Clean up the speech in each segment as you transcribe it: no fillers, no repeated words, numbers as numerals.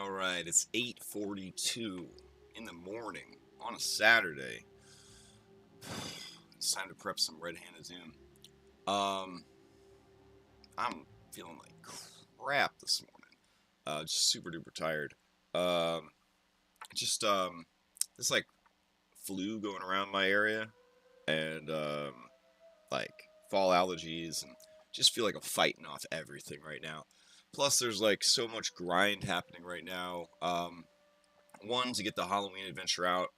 Alright, it's 8:42 in the morning on a Saturday. It's time to prep some red-handed Zoom. I'm feeling like crap this morning. Just super duper tired. Um, just this like flu going around my area, and like fall allergies, and just feel like I'm fighting off everything right now. Plus, there's like so much grind happening right now. One, to get the Halloween adventure out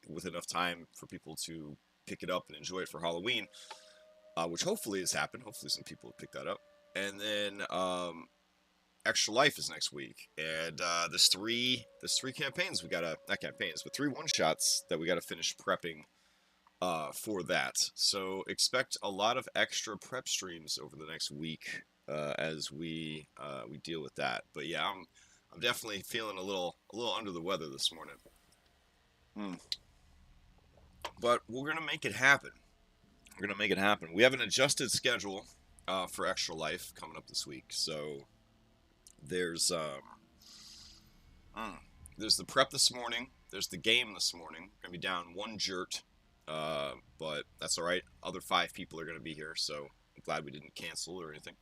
with enough time for people to pick it up and enjoy it for Halloween, which hopefully has happened. Hopefully, some people have picked that up. And then Extra Life is next week, and there's three campaigns we gotta, not campaigns, but 3 one-shots that we gotta finish prepping for that. So expect a lot of extra prep streams over the next week as we deal with that. But yeah, I'm definitely feeling a little under the weather this morning. But we're gonna make it happen. We're gonna make it happen. We have an adjusted schedule for Extra Life coming up this week. So there's the prep this morning. There's the game this morning. We're gonna be down 1 jert. But that's alright. Other 5 people are going to be here, so I'm glad we didn't cancel or anything.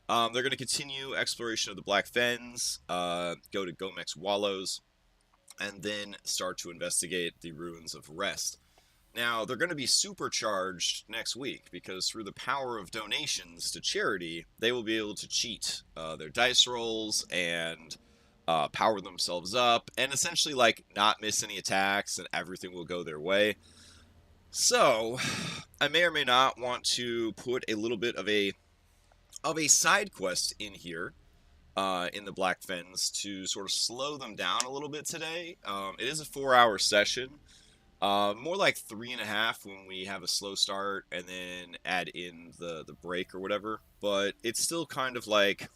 They're going to continue exploration of the Black Fens, go to Gomex Wallows, and then start to investigate the ruins of Rest. Now, they're going to be supercharged next week, because through the power of donations to charity, they will be able to cheat their dice rolls and power themselves up, and essentially like not miss any attacks, and everything will go their way. So, I may or may not want to put a little bit of a side quest in here, in the Black Fens, to sort of slow them down a little bit today. It is a 4-hour session, more like 3.5 when we have a slow start and then add in the break or whatever. But it's still kind of like,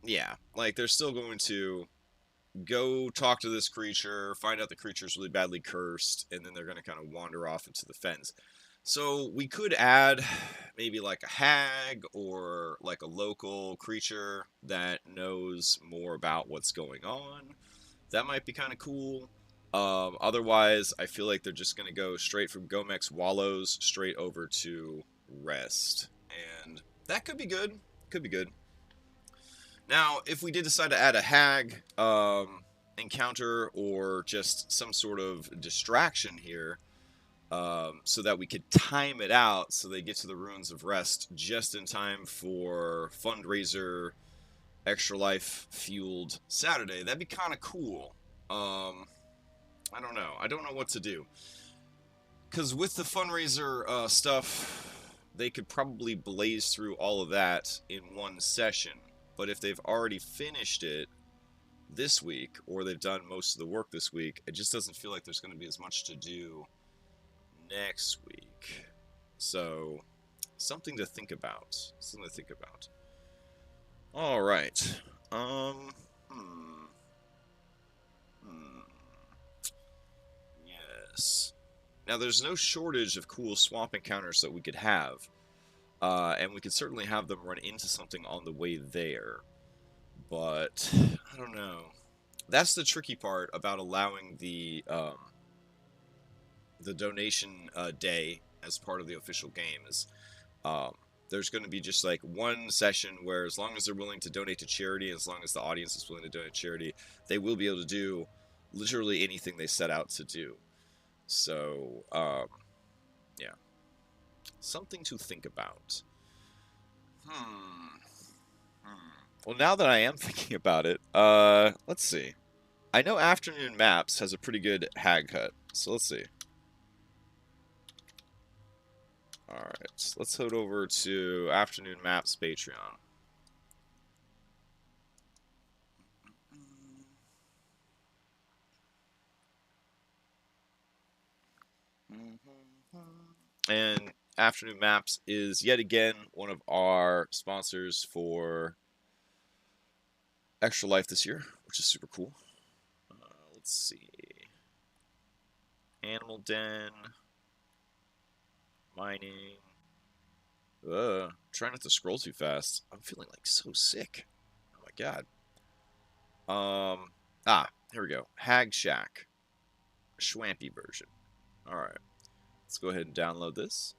yeah, like they're still going to go talk to this creature, find out the creature's really badly cursed, and then they're going to kind of wander off into the fens. So we could add maybe like a hag or like a local creature that knows more about what's going on. That might be kind of cool. Otherwise, I feel like they're just going to go straight from Gomex Wallows straight over to Rest. And that could be good. Could be good. Now, if we did decide to add a hag encounter or just some sort of distraction here, so that we could time it out so they get to the Ruins of Rest just in time for fundraiser, Extra Life fueled Saturday, that'd be kind of cool. I don't know. I don't know what to do. Because with the fundraiser stuff, they could probably blaze through all of that in one session. But if they've already finished it this week, or they've done most of the work this week, it just doesn't feel like there's going to be as much to do next week. So, something to think about. Something to think about. Alright. Yes. Now, there's no shortage of cool swamp encounters that we could have. And we could certainly have them run into something on the way there. But, I don't know. That's the tricky part about allowing the donation day as part of the official game is there's going to be just like one session where, as long as they're willing to donate to charity, as long as the audience is willing to donate to charity, they will be able to do literally anything they set out to do. So, yeah. Something to think about. Well, now that I am thinking about it, let's see. I know Afternoon Maps has a pretty good hag cut, so let's see. Alright, let's head over to Afternoon Maps Patreon. And Afternoon Maps is yet again one of our sponsors for Extra Life this year, which is super cool. Let's see. Animal Den. Mining. Try not to scroll too fast. I'm feeling like so sick. Oh my god. Here we go. Hag Shack. Schwampy version. Alright. Let's go ahead and download this.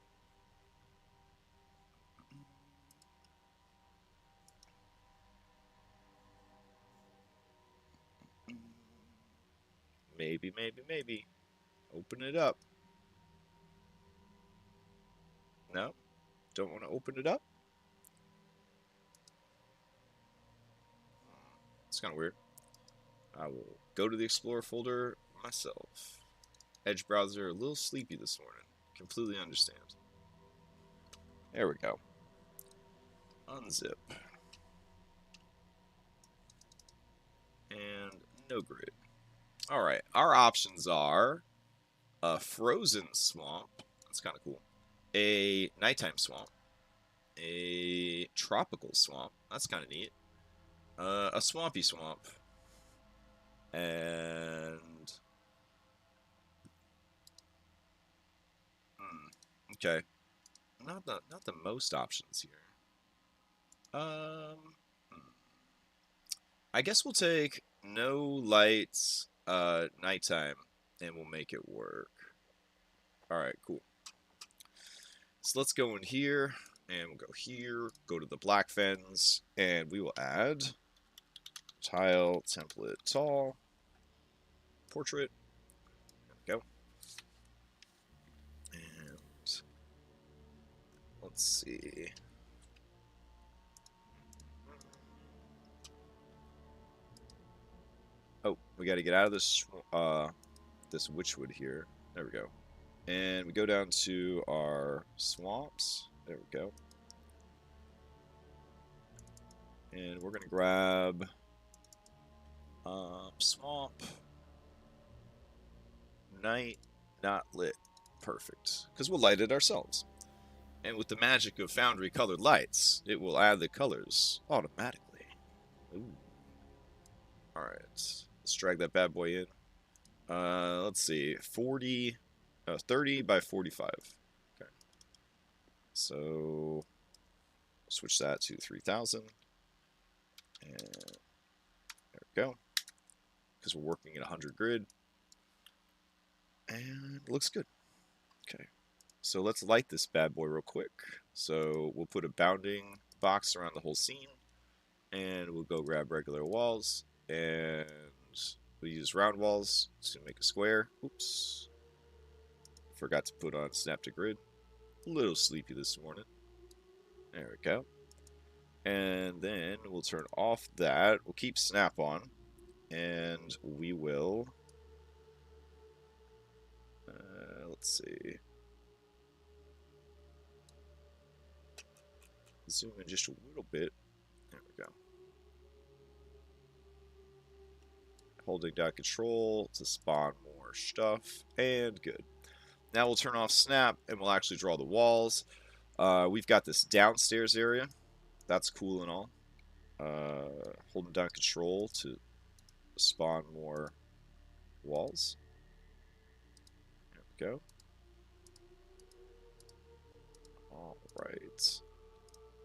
Maybe, maybe, maybe. Open it up. No? Don't want to open it up? It's kind of weird. I will go to the Explorer folder myself. Edge browser, a little sleepy this morning. Completely understand. There we go. Unzip. And no grid. Alright, our options are a frozen swamp. That's kind of cool. A nighttime swamp. A tropical swamp. That's kind of neat. A swampy swamp. And... okay. Not the most options here. I guess we'll take no lights, nighttime, and we'll make it work. Alright, cool. So let's go in here, and we'll go here, go to the black fens, and we will add tile, template, tall, portrait. There we go. And let's see. Oh, we got to get out of this this witchwood here. There we go. And we go down to our swamps. There we go. And we're going to grab swamp. Night, not lit. Perfect. Because we'll light it ourselves. And with the magic of Foundry colored lights, it will add the colors automatically. Ooh. Alright. Let's drag that bad boy in. Let's see. 30 by 45. Okay. So, switch that to 3000. And there we go. Because we're working at 100 grid. And it looks good. Okay. So let's light this bad boy real quick. So we'll put a bounding box around the whole scene. And we'll go grab regular walls. And we'll use round walls to make a square. Oops. Forgot to put on snap to grid. A little sleepy this morning. There we go. And then we'll turn off that. We'll keep snap on. And we will... let's see. Zoom in just a little bit. There we go. Holding down control to spawn more stuff. And good. Now we'll turn off snap and we'll actually draw the walls. We've got this downstairs area. That's cool and all. Holding down control to spawn more walls. There we go. Alright.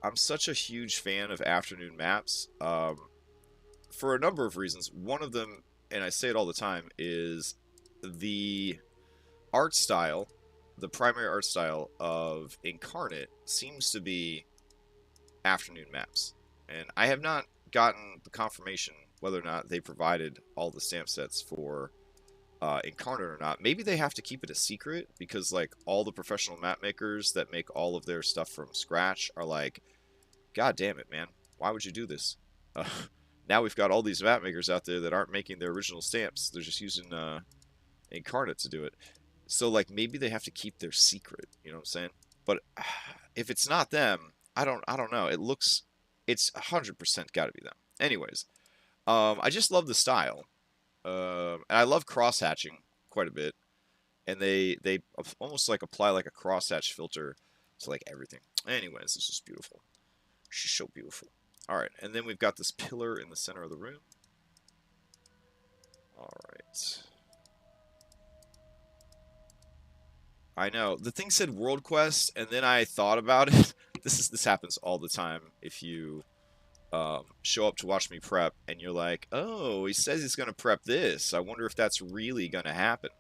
I'm such a huge fan of afternoon maps. For a number of reasons. One of them, and I say it all the time, is the art style, the primary art style of Incarnate seems to be afternoon maps. And I have not gotten the confirmation whether or not they provided all the stamp sets for Incarnate or not. Maybe they have to keep it a secret because like all the professional map makers that make all of their stuff from scratch are like, God damn it, man. Why would you do this? Now we've got all these map makers out there that aren't making their original stamps. They're just using Incarnate to do it. So, like, maybe they have to keep their secret. You know what I'm saying? But if it's not them, I don't know. It's 100% got to be them. Anyways, I just love the style. And I love cross-hatching quite a bit. And they almost, like, apply, like, a cross-hatch filter to, like, everything. Anyways, it's just beautiful. She's so beautiful. Alright, and then we've got this pillar in the center of the room. Alright. I know. The thing said World Quest, and then I thought about it. This happens all the time if you show up to watch me prep, and you're like, oh, he says he's going to prep this. I wonder if that's really going to happen.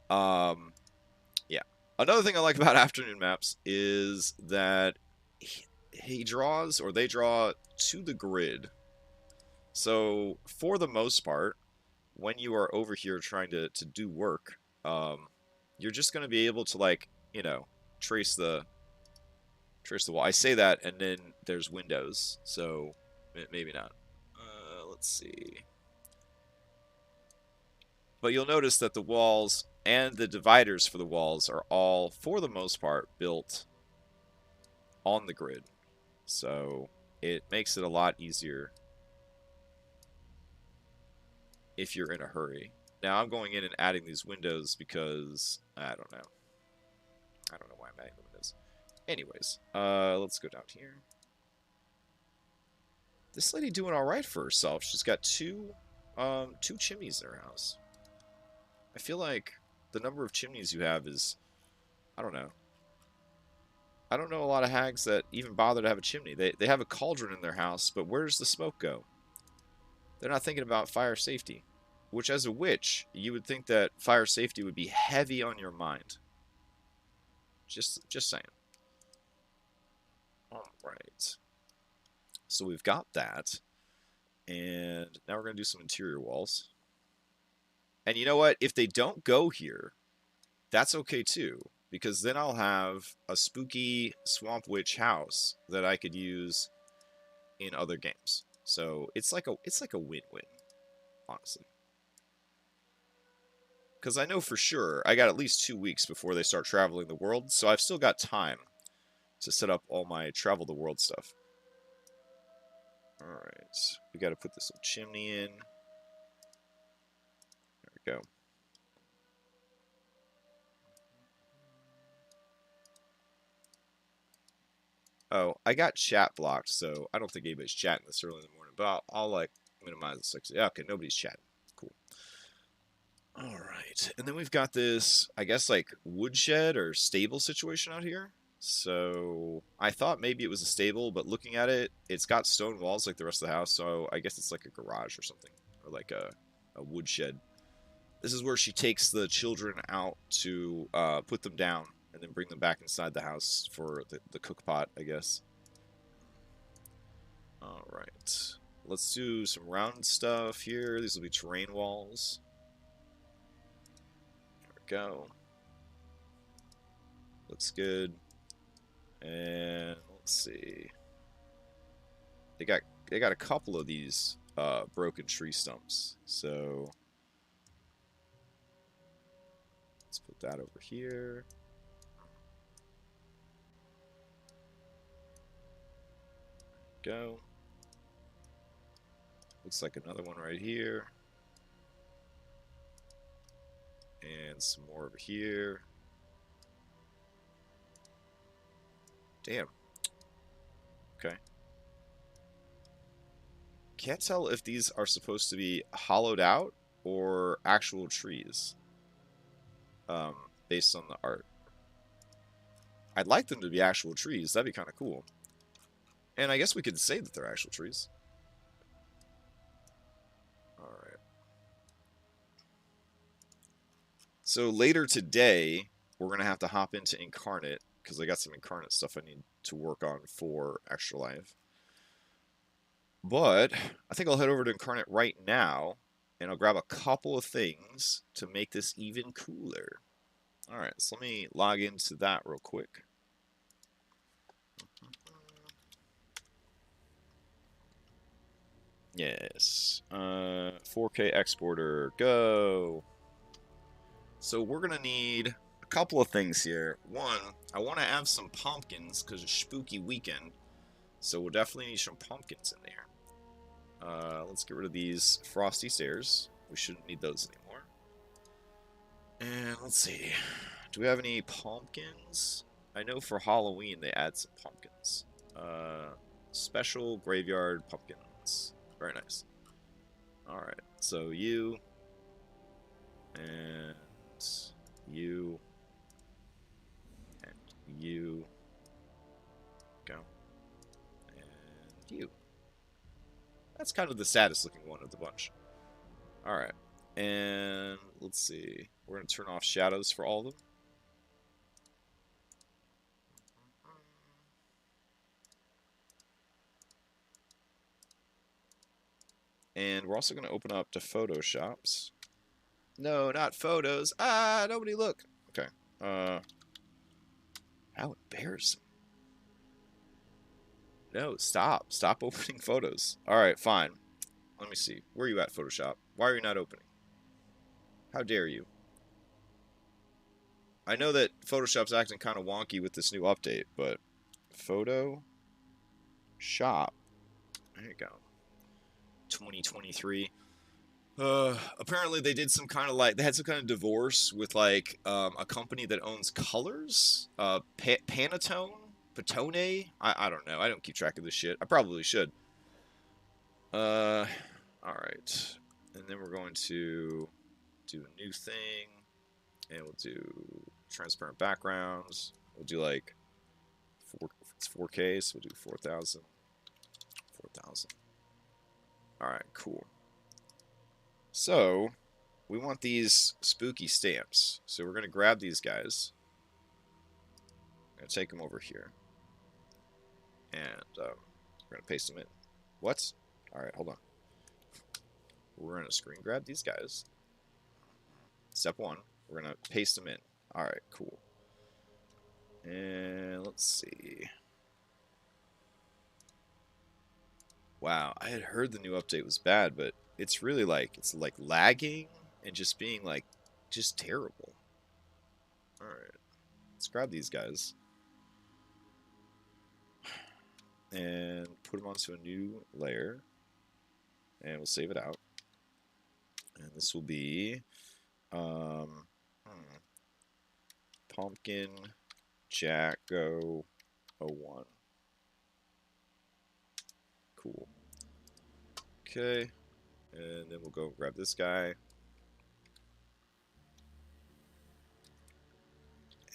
Yeah. Another thing I like about afternoon maps is that he draws, or they draw to the grid. So for the most part, when you are over here trying to do work, you're just going to be able to, like, you know, trace the wall. I say that, and then there's windows, so maybe not. Let's see. But you'll notice that the walls and the dividers for the walls are all, for the most part, built on the grid. So it makes it a lot easier if you're in a hurry. Now I'm going in and adding these windows because I don't know. I don't know why I'm adding the windows. Anyways, let's go down here. This lady doing all right for herself. She's got two chimneys in her house. I feel like the number of chimneys you have is, I don't know. I don't know a lot of hags that even bother to have a chimney. They have a cauldron in their house, but where does the smoke go? They're not thinking about fire safety. Which, as a witch, you would think that fire safety would be heavy on your mind. Just saying. Alright. So we've got that. And now we're going to do some interior walls. And you know what? If they don't go here, that's okay too. Because then I'll have a spooky swamp witch house that I could use in other games. So it's like a win-win, honestly. Because I know for sure I got at least 2 weeks before they start traveling the world, so I've still got time to set up all my travel the world stuff. Alright, we got to put this little chimney in. There we go. Oh, I got chat blocked, so I don't think anybody's chatting this early in the morning, but I'll like, minimize the sex. Yeah, okay, nobody's chatting. Cool. Alright, and then we've got this, I guess, like, woodshed or stable situation out here. So I thought maybe it was a stable, but looking at it, it's got stone walls like the rest of the house, so I guess it's like a garage or something, or like a woodshed. This is where she takes the children out to put them down and then bring them back inside the house for the cook pot, I guess. Alright, let's do some round stuff here. These will be terrain walls. There we go. Looks good. And let's see. They got a couple of these broken tree stumps. So let's put that over here. Go. Looks like another one right here. And some more over here. Damn. Okay. Can't tell if these are supposed to be hollowed out or actual trees. Based on the art. I'd like them to be actual trees. That'd be kind of cool. And I guess we could say that they're actual trees. Alright. So later today, we're going to have to hop into Incarnate, because I got some Incarnate stuff I need to work on for Extra Life. But I think I'll head over to Incarnate right now, and I'll grab a couple of things to make this even cooler. Alright, so let me log into that real quick. Yes. 4K exporter, go! So we're going to need a couple of things here. One, I want to have some pumpkins because it's spooky weekend. So we'll definitely need some pumpkins in there. Let's get rid of these frosty stairs. We shouldn't need those anymore. And let's see. Do we have any pumpkins? I know for Halloween they add some pumpkins. Special graveyard pumpkins. Very nice. Alright, so you. And you. And you. Go. And you. That's kind of the saddest looking one of the bunch. Alright. And let's see. We're going to turn off shadows for all of them. And we're also going to open up to Photoshops. No, not photos. Ah, nobody look. Okay. How embarrassing. No, stop. Stop opening photos. Alright, fine. Let me see. Where are you at, Photoshop? Why are you not opening? How dare you? I know that Photoshop's acting kind of wonky with this new update, but Photoshop. There you go. 2023. Apparently they did some kind of like, they had some kind of divorce with like a company that owns colors. Pantone? Patone? I don't know. I don't keep track of this shit. I probably should. Alright. And then we're going to do a new thing. And we'll do transparent backgrounds. We'll do like, it's 4K, so we'll do 4,000. 4,000. Alright, cool. So, we want these spooky stamps. So we're going to grab these guys. I'm going to take them over here. And we're going to paste them in. What? Alright, hold on. We're going to screen grab these guys. Step 1. We're going to paste them in. Alright, cool. And let's see. Wow, I had heard the new update was bad, but it's really like, it's like lagging and just being like, just terrible. Alright, let's grab these guys. And put them onto a new layer. And we'll save it out. And this will be, Pumpkin Jacko 01. Cool. Okay. And then we'll go grab this guy.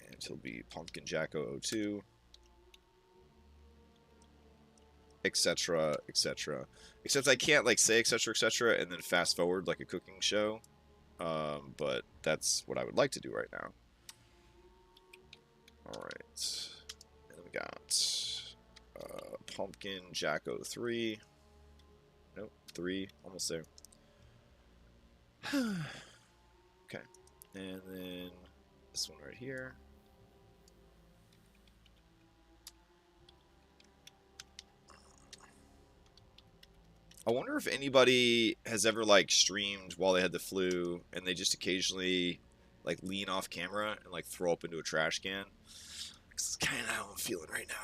And he'll be Pumpkin Jacko 02. Etc. etc. Except I can't like say etc. etc. and then fast forward like a cooking show. But that's what I would like to do right now. Alright. And then we got Pumpkin Jacko 03. Nope, 3. Almost there. Okay. And then this one right here. I wonder if anybody has ever like streamed while they had the flu and they just occasionally like lean off camera and like throw up into a trash can. It's kind of how I'm feeling right now.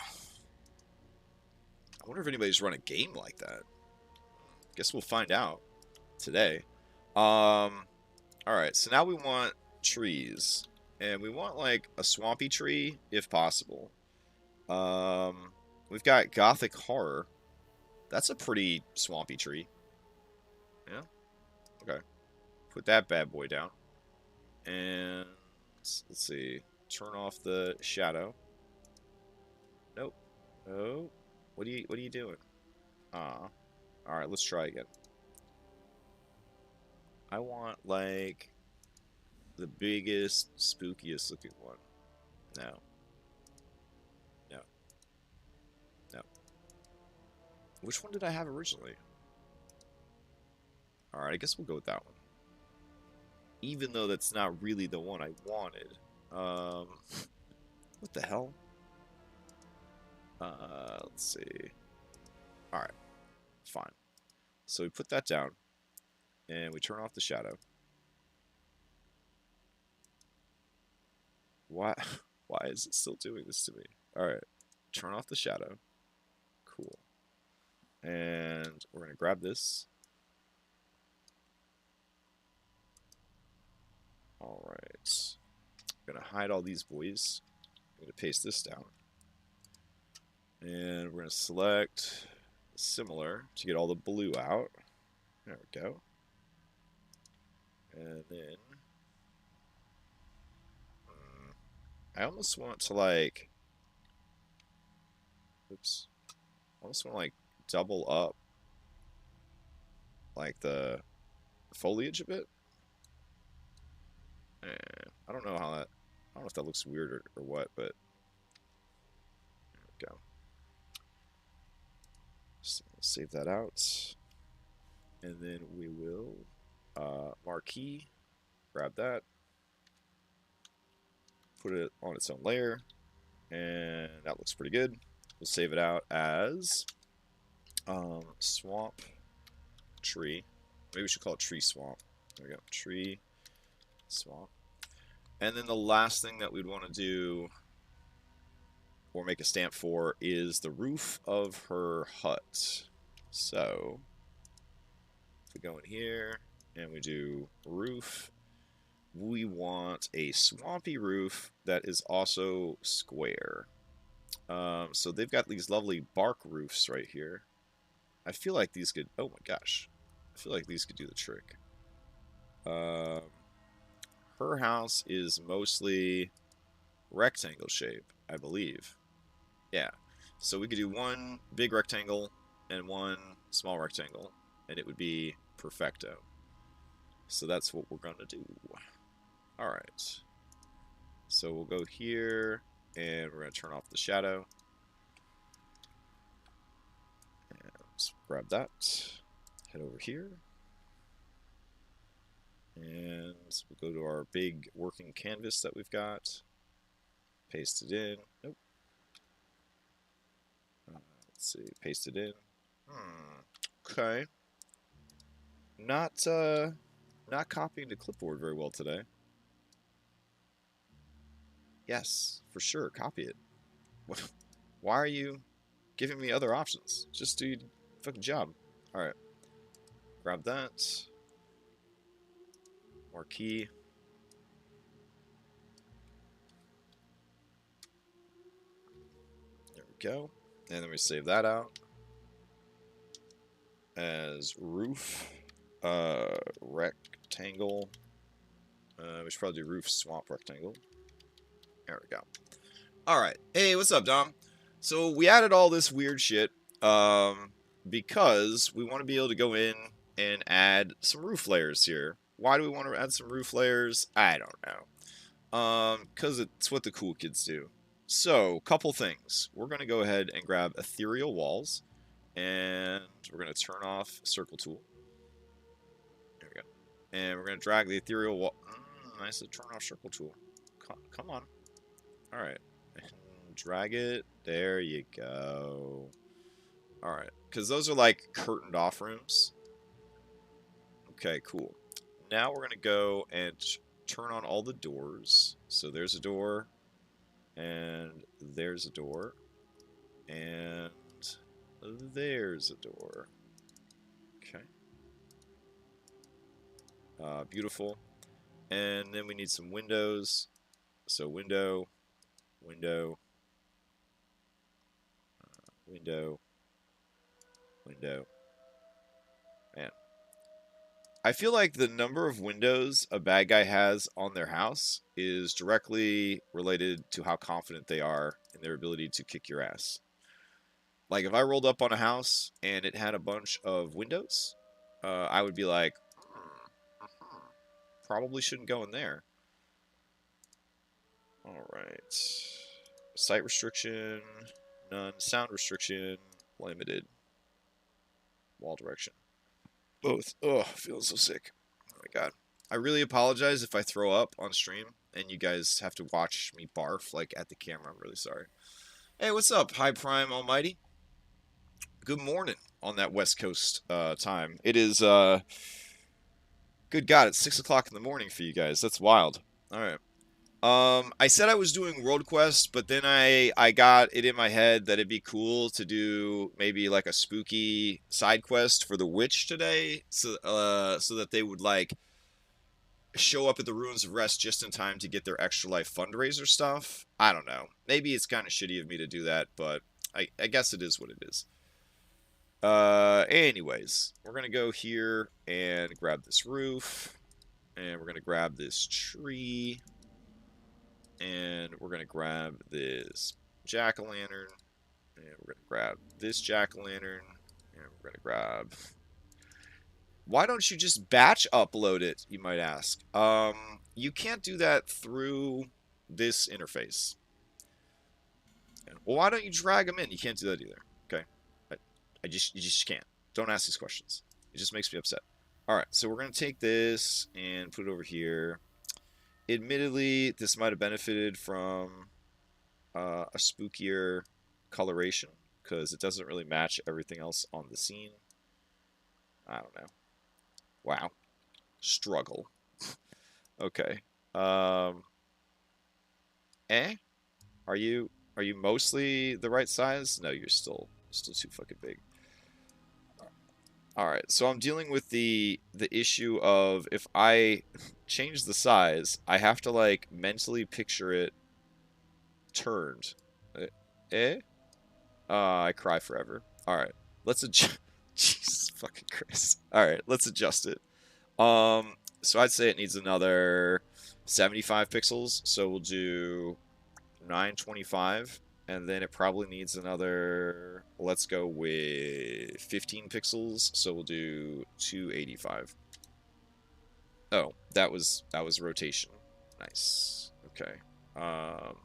I wonder if anybody's run a game like that. Guess we'll find out today. Alright, so now we want trees. And we want like a swampy tree if possible. We've got Gothic Horror. That's a pretty swampy tree. Yeah? Okay. Put that bad boy down. And let's see. Turn off the shadow. Nope. Oh. What are you doing? Alright, let's try again. I want like the biggest, spookiest looking one. No. No. No. Which one did I have originally? Alright, I guess we'll go with that one. Even though that's not really the one I wanted. What the hell? Let's see. Alright. Fine. So we put that down. And we turn off the shadow. Why is it still doing this to me? Alright. Turn off the shadow. Cool. And we're going to grab this. Alright. I'm going to hide all these boys. I'm going to paste this down. And we're going to select similar to get all the blue out. There we go. And then I almost want to like, oops, I almost want to like double up like the foliage a bit. I don't know how that. I don't know if that looks weird or what, but there we go. So save that out, and then we will marquee. Grab that, put it on its own layer, and that looks pretty good. We'll save it out as swamp tree. Maybe we should call it tree swamp. There we go, tree swamp. And then the last thing that we'd want to do or make a stamp for is the roof of her hut. So if we go in here and we do roof, we want a swampy roof that is also square. So they've got these lovely bark roofs right here. I feel like these could, oh my gosh, I feel like these could do the trick. Her house is mostly rectangle shape, I believe. Yeah, so we could do one big rectangle and one small rectangle, and it would be perfecto. So that's what we're going to do. All right. So we'll go here, and we're going to turn off the shadow. And let's grab that. Head over here. And we'll go to our big working canvas that we've got. Paste it in. Nope. Let's see. Paste it in. Okay. Not copying the clipboard very well today. Yes, for sure. Copy it. Why are you giving me other options? Just do your fucking job. Alright. Grab that. Marquee. There we go. And then we save that out as roof rectangle. We should probably do roof swamp rectangle. There we go. Alright. Hey, what's up, Dom? So we added all this weird shit because we want to be able to go in and add some roof layers here. Why do we want to add some roof layers? I don't know. Because it's what the cool kids do. So, couple things. We're going to go ahead and grab ethereal walls. And we're going to turn off circle tool. There we go. And we're going to drag the ethereal wall. I said turn off circle tool. Come on. Alright. Drag it. There you go. Alright. Because those are like curtained off rooms. Okay, cool. Now we're going to go and turn on all the doors. So there's a door. And there's a door. And there's a door. Okay. Beautiful. And then we need some windows. So window, window, window, window. Man. I feel like the number of windows a bad guy has on their house is directly related to how confident they are in their ability to kick your ass. Like, if I rolled up on a house and it had a bunch of windows, I would be like, probably shouldn't go in there. Alright. Sight restriction, none. Sound restriction, limited. Wall direction. Both. Ugh, feeling so sick. Oh my god. I really apologize if I throw up on stream and you guys have to watch me barf like at the camera. I'm really sorry. Hey, what's up, High Prime Almighty? Good morning on that West Coast time. It is, good God, it's 6 o'clock in the morning for you guys. That's wild. Alright. I said I was doing World Quest, but then I got it in my head that it'd be cool to do maybe like a spooky side quest for the witch today, so that they would like show up at the Ruins of Rest just in time to get their Extra Life fundraiser stuff. I don't know. Maybe it's kind of shitty of me to do that, but I guess it is what it is. Anyways, we're gonna go here and grab this roof, and we're gonna grab this tree. And we're going to grab this jack-o'-lantern. And we're going to grab this jack-o'-lantern. And we're going to grab Why don't you just batch upload it, you might ask? You can't do that through this interface. Well, why don't you drag them in? You can't do that either. Okay, you just can't. Don't ask these questions. It just makes me upset. All right, so we're gonna take this and put it over here. Admittedly, this might have benefited from a spookier coloration because it doesn't really match everything else on the scene. I don't know. Wow, struggle. Okay. Um, Are you mostly the right size? No, you're still too fucking big. All right, so I'm dealing with the issue of if I change the size, I have to like mentally picture it turned. Uh, Eh? I cry forever. All right, let's adjust. Jesus fucking Christ. All right, let's adjust it. So I'd say it needs another 75 pixels. So we'll do 925, and then it probably needs another, let's go with 15 pixels, so we'll do 285. Oh, that was rotation. Nice. Okay. Um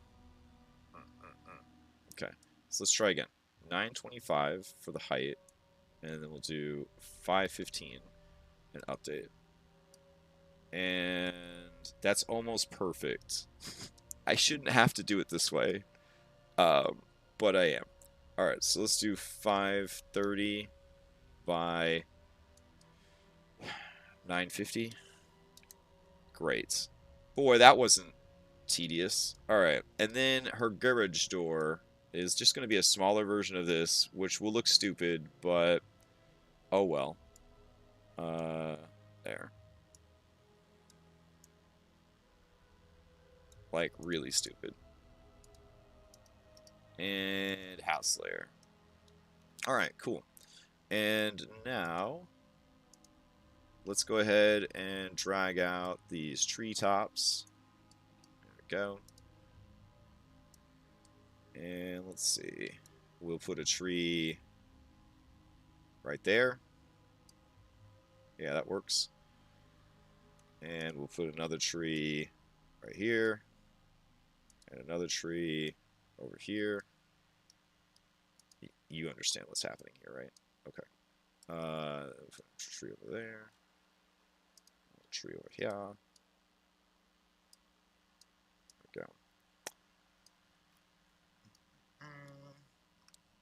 okay. So let's try again. 925 for the height, and then we'll do 515 and update. And that's almost perfect. I shouldn't have to do it this way. But I am. Alright, so let's do 530 by 950. Great. Boy, that wasn't tedious. Alright, and then her garage door is just going to be a smaller version of this, which will look stupid, but oh well. There. Like, really stupid. And house layer. Alright, cool. And now, let's go ahead and drag out these treetops. There we go. And let's see. We'll put a tree right there. Yeah, that works. And we'll put another tree right here. And another tree over here. You understand what's happening here, right? Okay. Put a tree over there. A tree over here. There we go.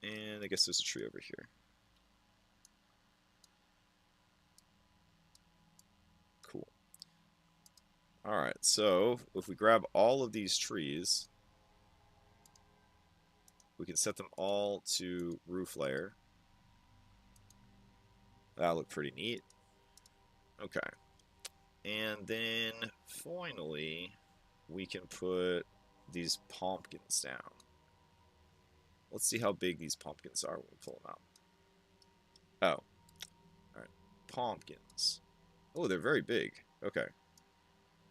And I guess there's a tree over here. Cool. Alright, so if we grab all of these trees, we can set them all to roof layer. That'll look pretty neat. Okay. And then finally, we can put these pumpkins down. Let's see how big these pumpkins are when we pull them out. Oh. Alright. Pumpkins. Oh, they're very big. Okay.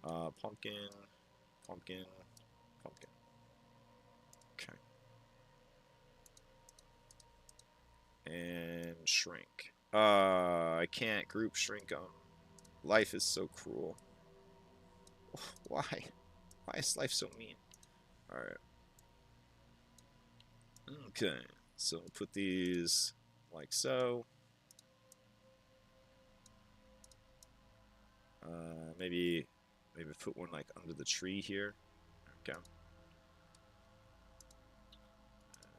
Pumpkin, pumpkin, pumpkin. Okay. And shrink. I can't group shrink them. Life is so cruel. Why? Why is life so mean? Alright. Okay. So we'll put these like so. Maybe put one like under the tree here. Okay.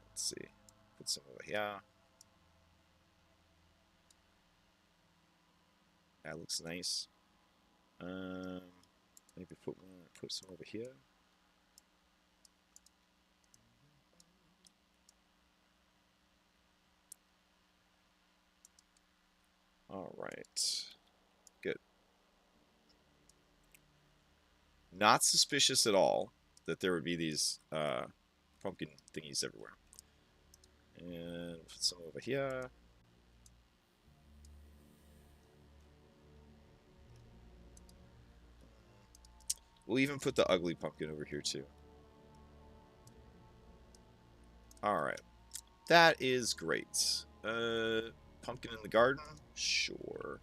Let's see. Put some over here. That looks nice. Maybe put some over here. All right. Good. Not suspicious at all that there would be these pumpkin thingies everywhere. And put some over here. We'll even put the ugly pumpkin over here too. Alright. That is great. Pumpkin in the garden? Sure.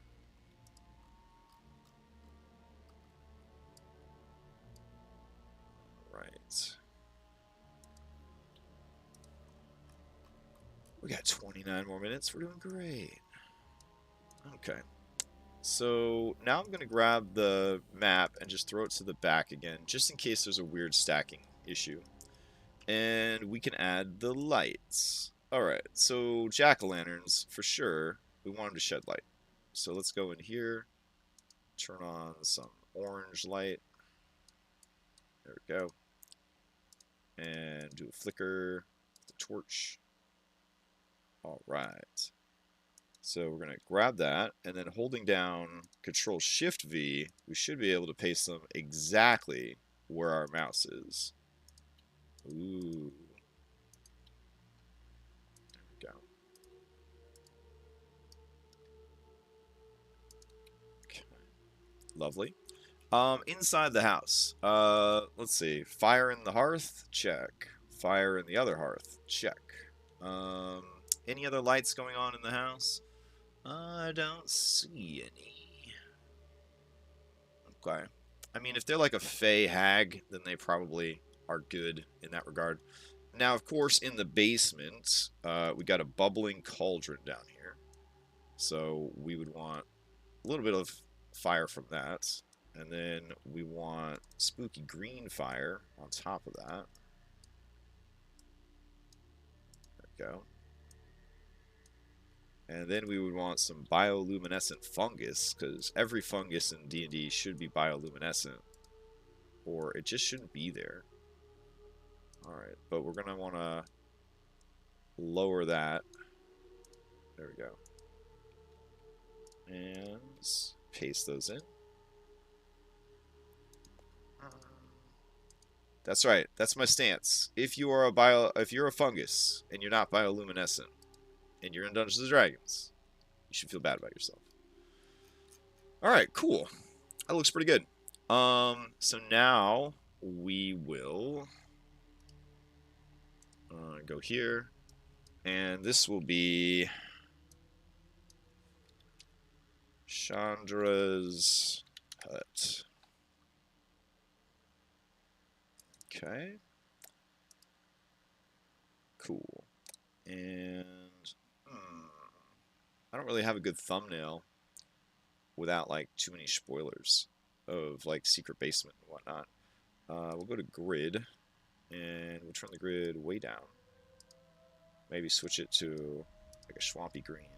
We got 29 more minutes. We're doing great. Okay. So now I'm going to grab the map and just throw it to the back again, just in case there's a weird stacking issue. And we can add the lights. Alright, so jack-o'-lanterns, for sure, we want them to shed light. So let's go in here, turn on some orange light. There we go. And do a flicker, the torch. Alright. So we're going to grab that, and then holding down Control-Shift-V, we should be able to paste them exactly where our mouse is. Ooh. There we go. Okay. Lovely. Inside the house. Let's see. Fire in the hearth? Check. Fire in the other hearth? Check. Any other lights going on in the house? I don't see any. Okay. I mean, if they're like a fey hag, then they probably are good in that regard. Now, of course, in the basement, we got a bubbling cauldron down here. So we would want a little bit of fire from that. And then we want spooky green fire on top of that. There we go. And then we would want some bioluminescent fungus, because every fungus in D&D should be bioluminescent, or it just shouldn't be there. Alright, but we're going to want to lower that. There we go. And paste those in. That's right, that's my stance. If you're a fungus and you're not bioluminescent, and you're in Dungeons & Dragons, you should feel bad about yourself. Alright, cool. That looks pretty good. So now we will go here, and this will be Chandra's hut. Okay. Cool. And I don't really have a good thumbnail without like too many spoilers of like secret basement and whatnot. We'll go to grid, and we'll turn the grid way down. Maybe switch it to like a swampy green.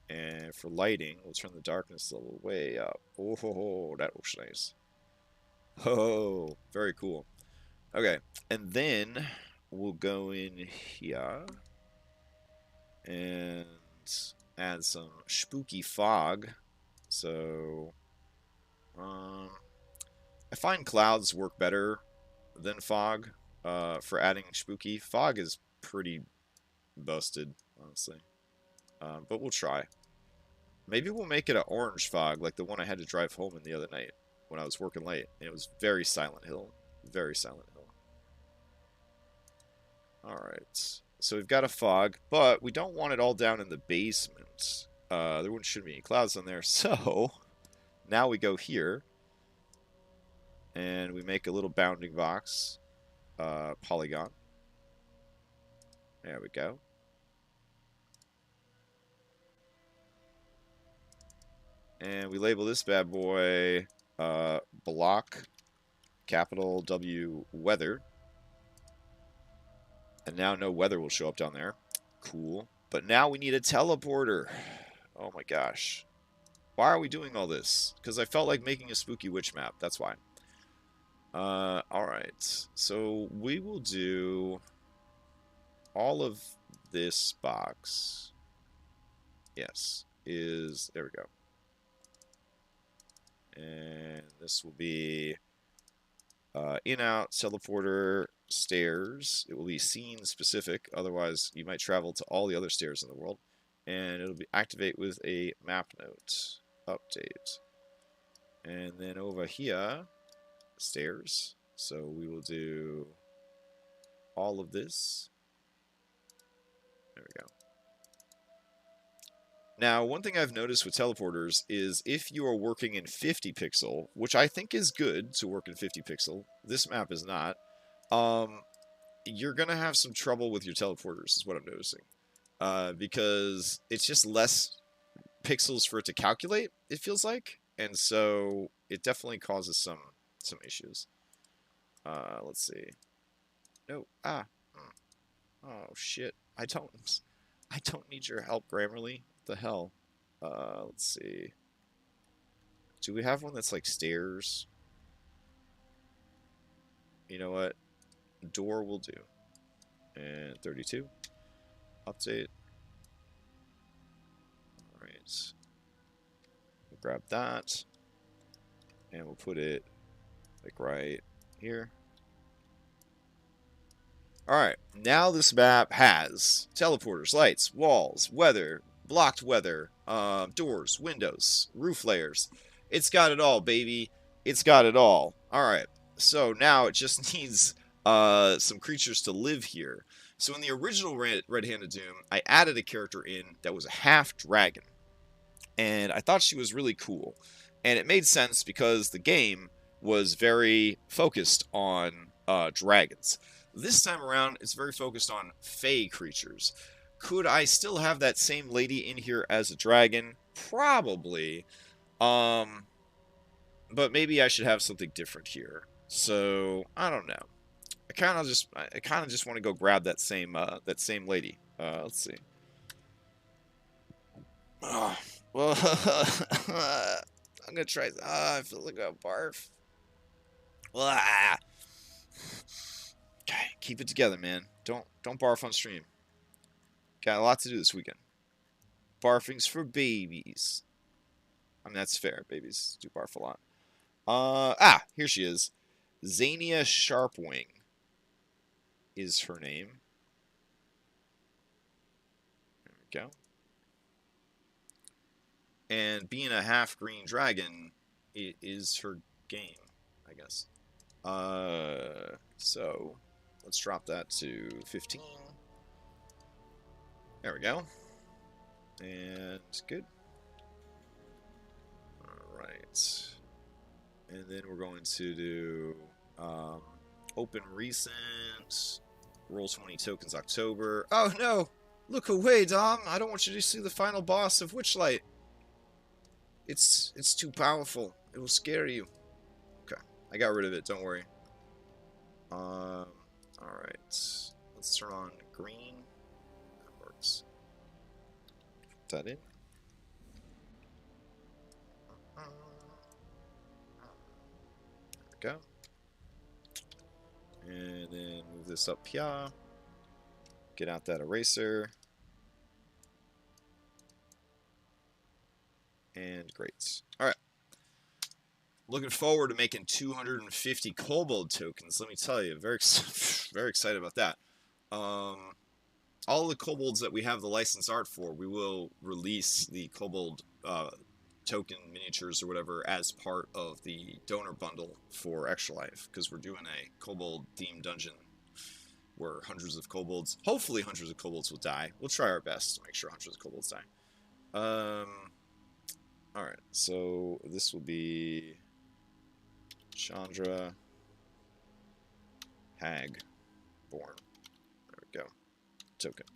And for lighting, we'll turn the darkness level way up. Oh, that looks nice. Oh, very cool. Okay, and then we'll go in here and add some spooky fog. So, I find clouds work better than fog for adding spooky. Fog is pretty busted, honestly. But we'll try. Maybe we'll make it an orange fog, like the one I had to drive home in the other night when I was working late. And it was very Silent Hill. Very Silent Hill. Alright. So we've got a fog, but we don't want it all down in the basement. There shouldn't be any clouds on there. So, now we go here. And we make a little bounding box. Polygon. There we go. And we label this bad boy block, capital W, weather. And now no weather will show up down there. Cool. But now we need a teleporter. Oh my gosh. Why are we doing all this? Because I felt like making a spooky witch map. That's why. Alright. So we will do all of this box. Yes. There we go. And this will be in-out, teleporter, stairs. It will be scene specific, otherwise you might travel to all the other stairs in the world. And it'll be activate with a map note. Update. And then over here, stairs. So we will do all of this. There we go. Now, one thing I've noticed with teleporters is if you are working in 50 pixel, which I think is good to work in 50 pixel, this map is not, you're gonna have some trouble with your teleporters, is what I'm noticing. Because it's just less pixels for it to calculate, it feels like. And so it definitely causes some issues. Let's see. No. Ah. Oh shit. I don't need your help, Grammarly. What the hell? Let's see. Do we have one that's like stairs? You know what? Door will do. And 32. Update. Alright. We'll grab that. And we'll put it like right here. Alright, now this map has teleporters, lights, walls, weather, blocked weather, doors, windows, roof layers. It's got it all, baby. It's got it all. Alright, so now it just needs some creatures to live here. So in the original Red-Handed Doom, I added a character in that was a half-dragon. And I thought she was really cool. And it made sense because the game was very focused on dragons. This time around, it's very focused on fey creatures. Could I still have that same lady in here as a dragon? Probably. But maybe I should have something different here. So, I don't know. I kind of just want to go grab that same lady. Let's see. Well, I'm gonna try. I feel like a barf. Okay, keep it together, man. Don't barf on stream. Got a lot to do this weekend. Barfing's for babies. I mean, that's fair. Babies do barf a lot. Here she is. Zania Sharpwing is her name. There we go. And being a half-green dragon is her game, I guess. So let's drop that to 15. There we go. And good. Alright. And then we're going to do open recent. Roll 20 tokens October. Oh no! Look away, Dom! I don't want you to see the final boss of Witchlight. It's too powerful. It will scare you. Okay. I got rid of it, don't worry. Alright. Let's turn on green. That works. Put that in. There we go. And then move this up here. Get out that eraser. And great. Alright. Looking forward to making 250 kobold tokens. Let me tell you, very excited about that. All the kobolds that we have the license art for, we will release the kobold token miniatures or whatever as part of the donor bundle for Extra Life, because we're doing a kobold themed dungeon where hundreds of kobolds, hopefully hundreds of kobolds will die. We'll try our best to make sure hundreds of kobolds die. Alright, so this will be Chandra Hag Born. There we go. Token.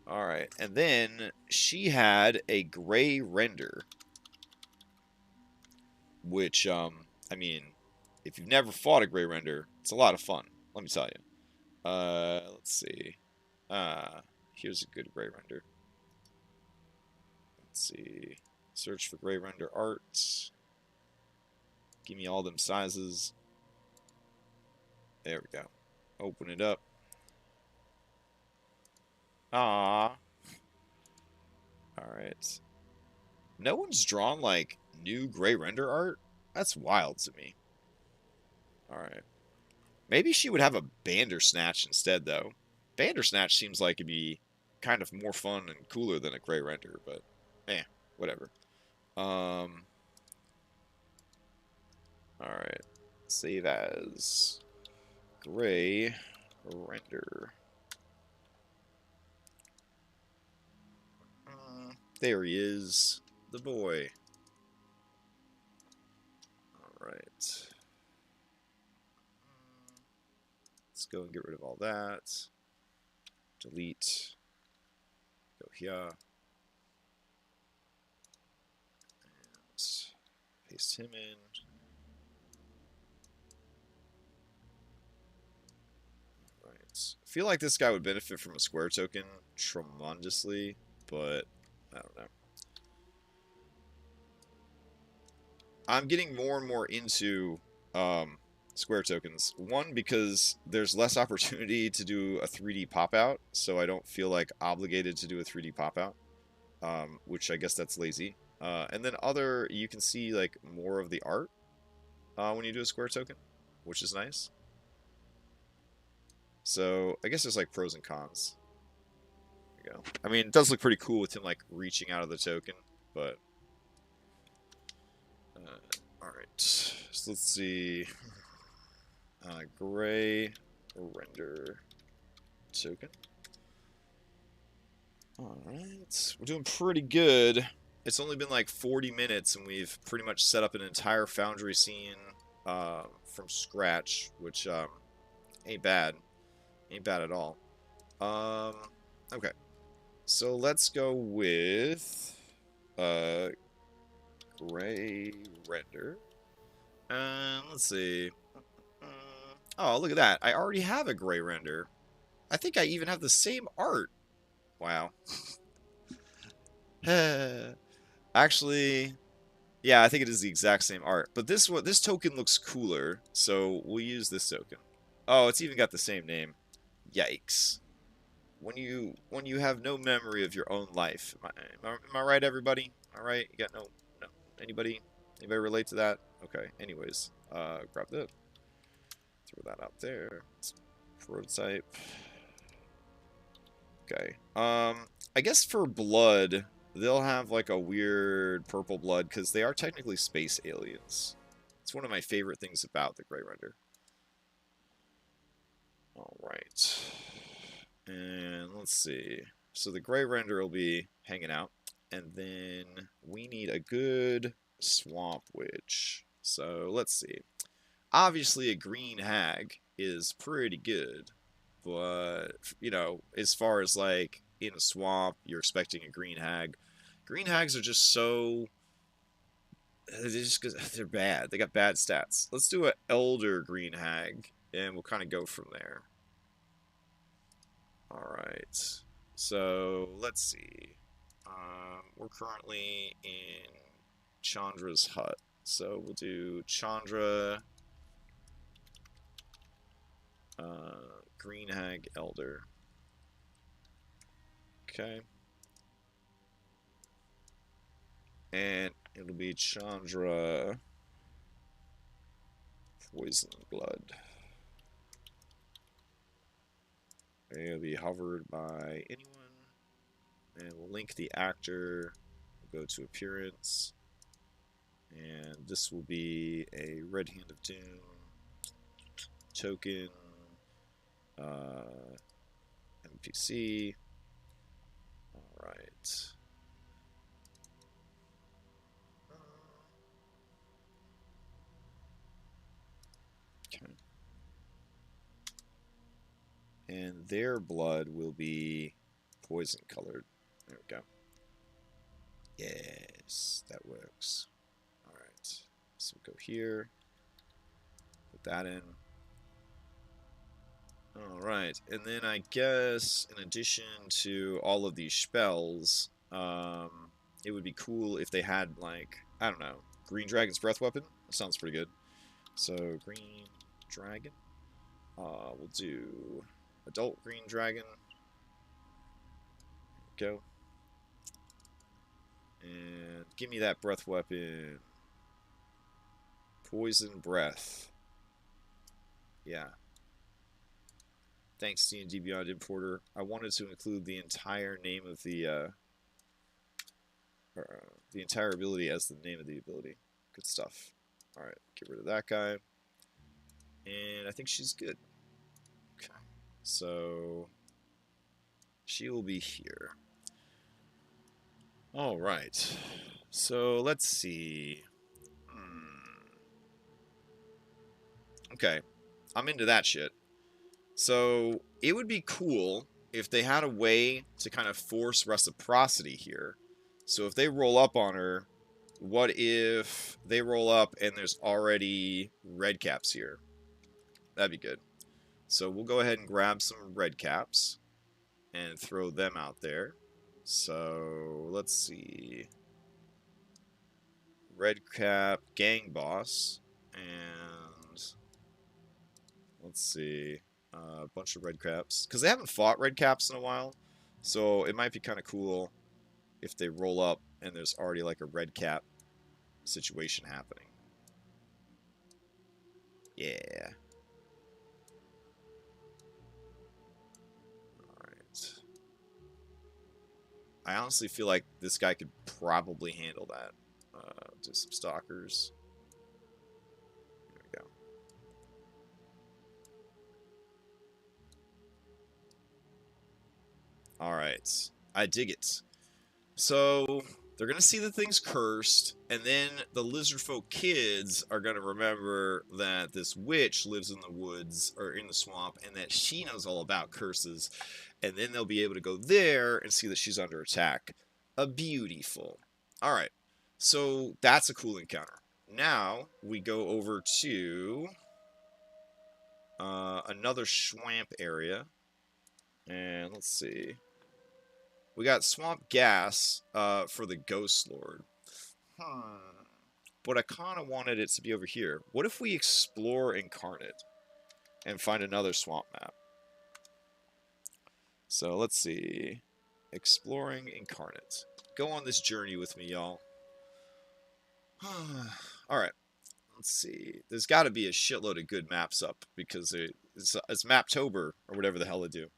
Alright, and then she had a gray render. Which, I mean, if you've never fought a gray render, it's a lot of fun. Let me tell you. Let's see. Here's a good gray render. Let's see. Search for gray render art. Give me all them sizes. There we go. Open it up. Ah. Alright. No one's drawn, like, new gray render art? That's wild to me. Alright. Maybe she would have a Bandersnatch instead, though. Bandersnatch seems like it'd be kind of more fun and cooler than a gray render, but whatever. Alright. Save as gray render. There he is. The boy. Alright. go and get rid of all that. Delete. Go here. And paste him in. Right. I feel like this guy would benefit from a square token tremendously, but I don't know. I'm getting more and more into square tokens. One, because there's less opportunity to do a 3D pop-out, so I don't feel like obligated to do a 3D pop-out, which I guess that's lazy. And then other, you can see like more of the art when you do a square token, which is nice. So I guess there's like pros and cons. There you go. I mean, it does look pretty cool with him like reaching out of the token, but alright, so let's see. Gray render token. Alright, we're doing pretty good. It's only been like 40 minutes and we've pretty much set up an entire Foundry scene from scratch, which ain't bad. Ain't bad at all. Okay. So let's go with gray render. Let's see. Oh, look at that. I already have a gray render. I think I even have the same art. Wow. Actually, yeah, I think it is the exact same art. But this token looks cooler, so we'll use this token. Oh, it's even got the same name. Yikes. When you have no memory of your own life. Am I right, everybody? All right, you got no anybody relate to that? Okay. Anyways, grab that. Throw that out there. Prototype. Okay. I guess for blood, they'll have like a weird purple blood because they are technically space aliens. It's one of my favorite things about the gray render. All right. And let's see. So the gray render will be hanging out. And then we need a good swamp witch. So let's see. Obviously a green hag is pretty good. But, you know, as far as like in a swamp, you're expecting a green hag. Green hags are just so... they're bad. They got bad stats. Let's do an elder green hag. And we'll kind of go from there. Alright. So, let's see. We're currently in Chandra's hut. So, we'll do Chandra, Green Hag, Elder. Okay. And it'll be Chandra, Poison Blood. It'll be hovered by anyone. And we'll link the actor. We'll go to appearance. And this will be a Red Hand of Doom token. NPC. Alright. Okay. And their blood will be poison colored. There we go. Yes, that works. Alright. So we'll go here. Put that in. Alright, and then I guess in addition to all of these spells, it would be cool if they had, like, I don't know, Green Dragon's Breath Weapon? That sounds pretty good. So, Green Dragon. We'll do Adult Green Dragon. Go. And give me that Breath Weapon. Poison Breath. Yeah. Thanks, D&D Beyond Importer. I wanted to include the entire name of the entire ability as the name of the ability. Good stuff. All right, get rid of that guy. And I think she's good. Okay, so she will be here. All right. So let's see. Okay, I'm into that shit. So it would be cool if they had a way to kind of force reciprocity here. So if they roll up on her, what if they roll up and there's already red caps here? That'd be good. So we'll go ahead and grab some red caps and throw them out there. So let's see. Red cap gang boss, and let's see, a bunch of red caps, because they haven't fought red caps in a while, so it might be kind of cool if they roll up and there's already like a red cap situation happening. Yeah. Alright. I honestly feel like this guy could probably handle that. Do some stalkers. There we go. Alright. I dig it. So, they're going to see the thing's cursed, and then the lizardfolk kids are going to remember that this witch lives in the woods, or in the swamp, and that she knows all about curses, and then they'll be able to go there and see that she's under attack. A beautiful. Alright, so that's a cool encounter. Now, we go over to another swamp area, and let's see. We got swamp gas for the Ghost Lord. But I kind of wanted it to be over here. What if we explore Incarnate and find another swamp map? So let's see. Exploring Incarnate. Go on this journey with me, y'all. Alright. Let's see. There's got to be a shitload of good maps up because it's Maptober or whatever the hell they do.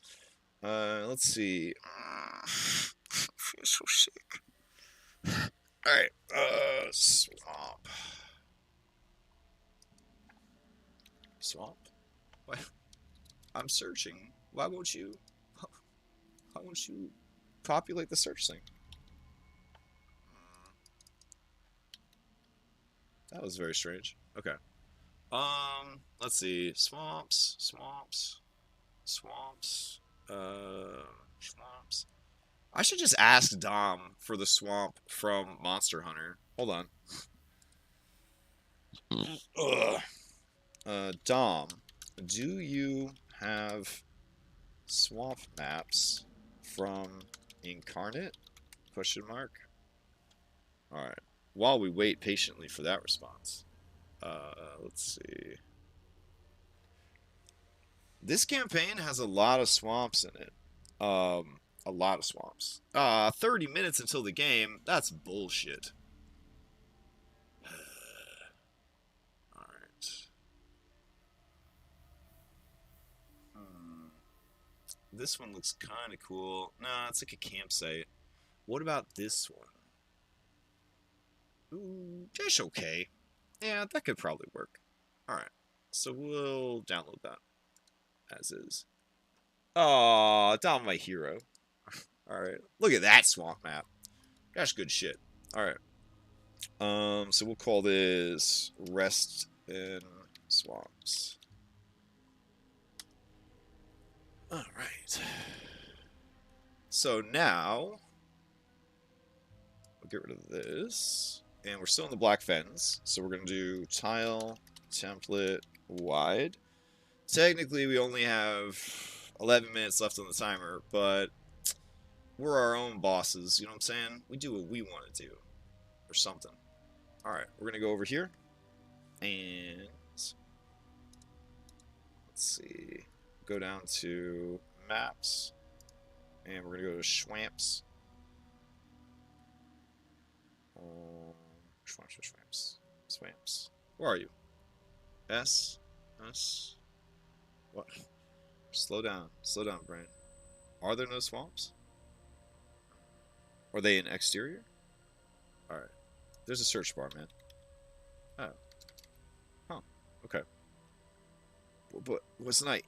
Let's see. I feel so sick. Alright, swamp. Swamp? What? I'm searching. Why won't you populate the search thing? That was very strange. Okay. Let's see. Swamps. Swamps. I should just ask Dom for the swamp from Monster Hunter. Hold on. Dom, do you have swamp maps from Incarnate? Question mark. Alright. While we wait patiently for that response. Let's see. This campaign has a lot of swamps in it. A lot of swamps. 30 minutes until the game. That's bullshit. Alright. This one looks kind of cool. Nah, it's like a campsite. What about this one? Ooh, just okay. Yeah, that could probably work. Alright. So we'll download that. As is. Aw, Dom, my hero. Alright. Look at that swamp map. That's good shit. Alright. So we'll call this Rest in Swamps. Alright. So now we'll get rid of this. And we're still in the black fens. So we're gonna do tile, template, wide. Technically we only have 11 minutes left on the timer, but we're our own bosses, you know what I'm saying? We do what we want to do. Or something. Alright, we're going to go over here. And let's see. Go down to maps. And we're going to go to Schwamps. Swamps. Where are you? S. What? Slow down, Brand. Are there no swamps? Are they an exterior? Alright. There's a search bar, man. Oh. Huh. Okay. But wasn't I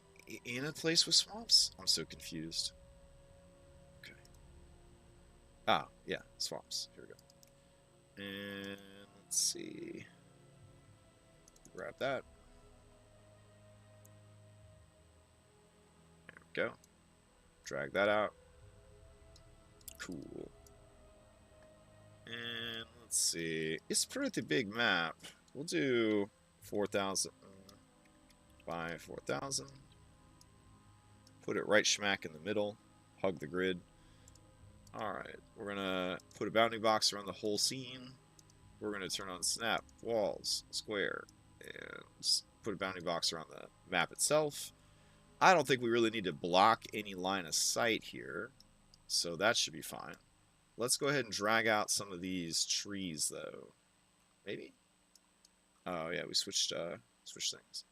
in a place with swamps? I'm so confused. Okay. Ah, yeah. Swamps. Here we go. And let's see. Grab that. go. Drag that out. Cool. And let's see. It's a pretty big map. We'll do 4,000 by 4,000. Put it right smack in the middle. Hug the grid. Alright, we're going to put a bounding box around the whole scene. We're going to turn on snap, walls, square, and put a bounding box around the map itself. I don't think we really need to block any line of sight here, so that should be fine. Let's go ahead and drag out some of these trees, though. Maybe? Oh, yeah, we switched things.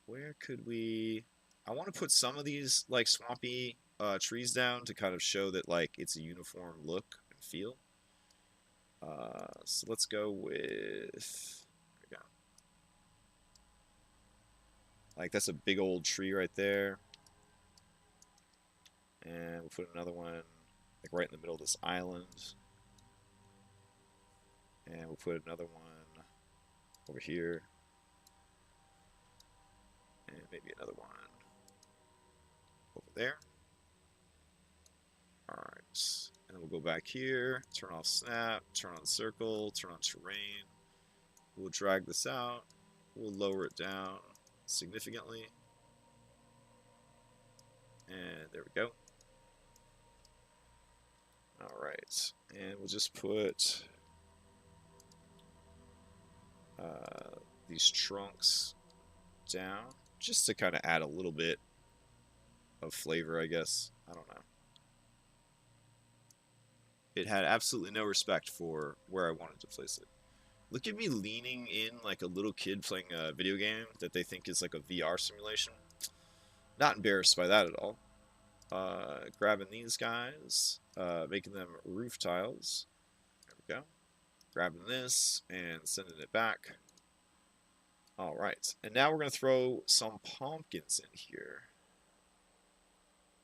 Where could we... I want to put some of these, like, swampy trees down to kind of show that, like, it's a uniform look and feel. So let's go with... There we go. Like, that's a big old tree right there. And we'll put another one, like, right in the middle of this island. And we'll put another one over here. And maybe another one over there. Alright. And then we'll go back here, turn off snap, turn on circle, turn on terrain. We'll drag this out. We'll lower it down significantly. And there we go. Alright. And we'll just put these trunks down just to kind of add a little bit of flavor, I guess. I don't know. It had absolutely no respect for where I wanted to place it. Look at me leaning in like a little kid playing a video game that they think is like a VR simulation. Not embarrassed by that at all. Grabbing these guys, making them roof tiles. There we go. Grabbing this and sending it back. Alright, and now we're going to throw some pumpkins in here.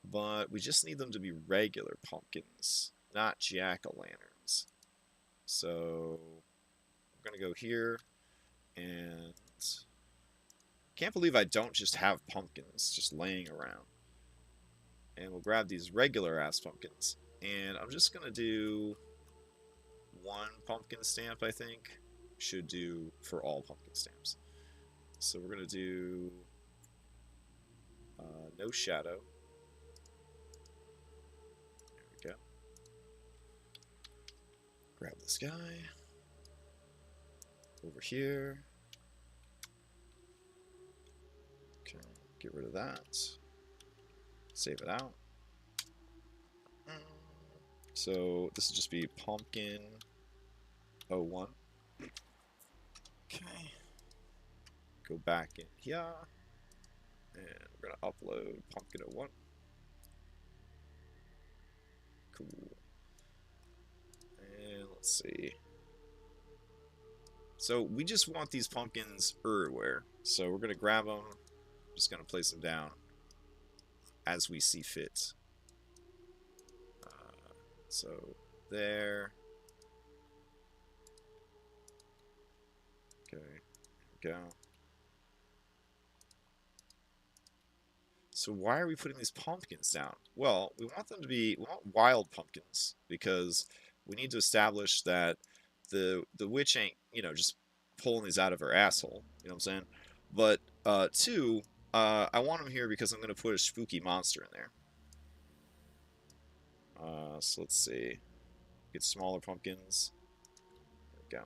But we just need them to be regular pumpkins, not jack-o'-lanterns. So, we're going to go here, and... Can't believe I don't just have pumpkins just laying around. And we'll grab these regular-ass pumpkins. And I'm just going to do one pumpkin stamp, I think. Should do for all pumpkin stamps. So we're going to do no shadow. There we go. Grab this guy. Over here. Okay, get rid of that. Save it out. So this will just be pumpkin 01. Okay. Go back in here. And we're going to upload pumpkin 01. Cool. And let's see. So we just want these pumpkins everywhere. So we're going to grab them. Just going to place them down as we see fit. So there. Okay, there we go. So why are we putting these pumpkins down? Well, we want them to be, we want wild pumpkins because we need to establish that the witch ain't, you know, just pulling these out of her asshole. You know what I'm saying? But two, I want them here because I'm going to put a spooky monster in there. So let's see. Get smaller pumpkins. There we go.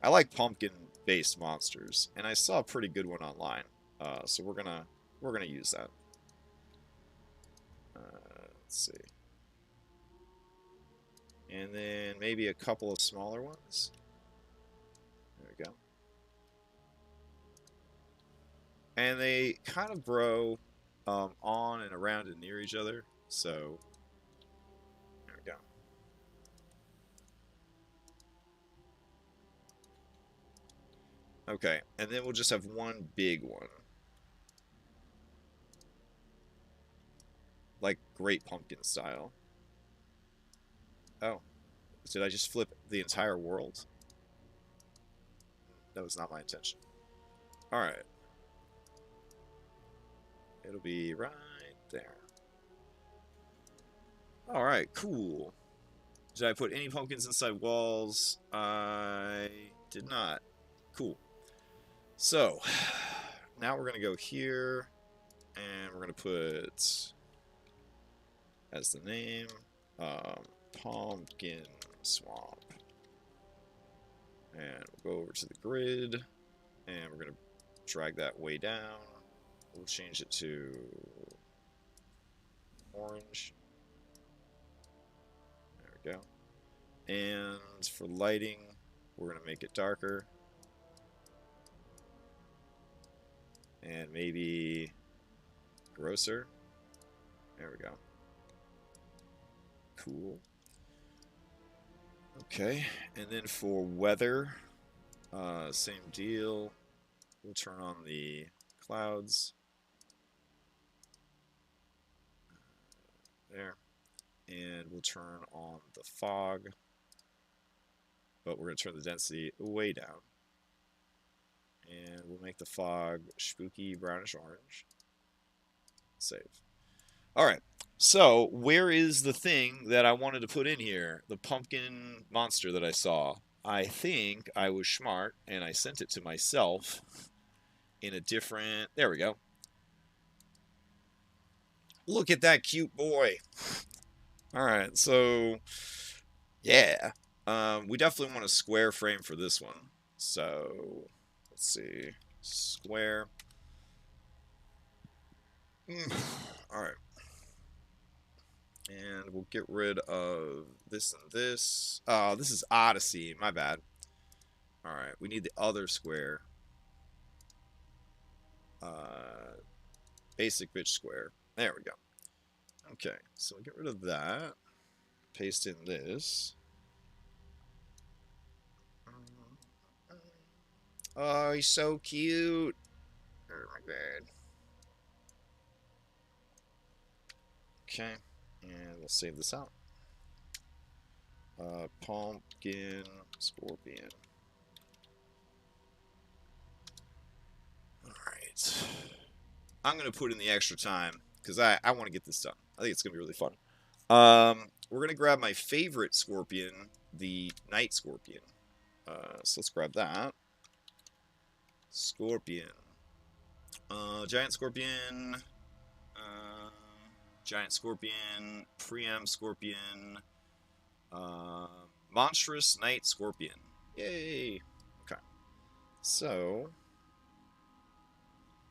I like pumpkin-based monsters, and I saw a pretty good one online. So we're gonna use that. Let's see. And then maybe a couple of smaller ones. There we go. And they kind of grow on and around and near each other. So there we go. Okay, and then we'll just have one big one. Like Great Pumpkin style. Oh. Did I just flip the entire world? That was not my intention. Alright. It'll be right there. Alright, cool. Did I put any pumpkins inside walls? I did not. Cool. So, now we're going to go here, and we're going to put, as the name, Pumpkin Swamp. And we'll go over to the grid, and we're going to drag that way down. We'll change it to orange. There we go. And for lighting, we're going to make it darker. And maybe grosser. There we go. Cool. Okay, and then for weather, same deal. We'll turn on the clouds. There. And we'll turn on the fog. But we're going to turn the density way down. And we'll make the fog spooky brownish orange. Save. Alright, so where is the thing that I wanted to put in here? The pumpkin monster that I saw. I think I was smart and I sent it to myself in a different... There we go. Look at that cute boy. Alright, so... Yeah. We definitely want a square frame for this one. So... Let's see. Square. Alright. And we'll get rid of this and this. Oh, this is Odyssey. My bad. Alright, we need the other square. Basic bitch square. There we go. Okay, so we'll get rid of that. Paste in this. Oh, he's so cute. Oh my god. Okay, and we'll save this out. Pumpkin scorpion. Alright. I'm going to put in the extra time because I want to get this done. I think it's going to be really fun. We're going to grab my favorite scorpion, the night scorpion. So let's grab that. Scorpion. Giant scorpion. Giant scorpion. Preem scorpion. Monstrous night scorpion. Yay! Okay. So,